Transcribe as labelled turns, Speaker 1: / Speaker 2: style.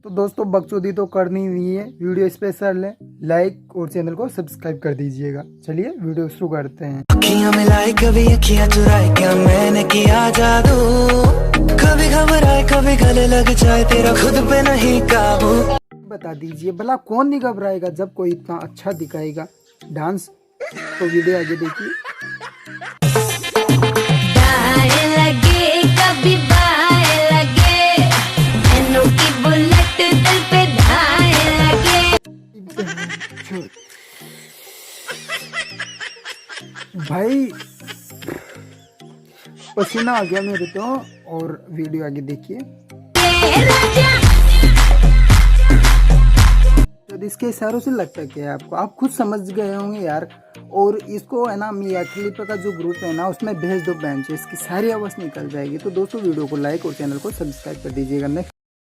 Speaker 1: तो दोस्तों बकचोदी तो करनी हुई है, वीडियो स्पेशल है, लाइक और चैनल को सब्सक्राइब कर दीजिएगा। चलिए वीडियो शुरू करते हैं।
Speaker 2: अखियां मिलाई कभी अखियां चुराए, क्या मैंने किया जादू? कभी घबराए कभी गले लग जाए, तेरा खुद पे नहीं काबू।
Speaker 1: बता दीजिए भला कौन नहीं घबराएगा जब कोई इतना अच्छा दिखाएगा डांस। तो वीडियो आगे देखिए। भाई पसीना आ गया मेरे तो। और वीडियो आगे देखिए। तो इसके इशारों से लगता क्या है आपको, आप खुद समझ गए होंगे यार। और इसको है ना मियां खलीफा का जो ग्रुप है ना उसमें भेज दो बेंच, इसकी सारी आवाज़ निकल जाएगी। तो दोस्तों वीडियो को लाइक और चैनल को सब्सक्राइब कर दीजिएगा। नेक्स्ट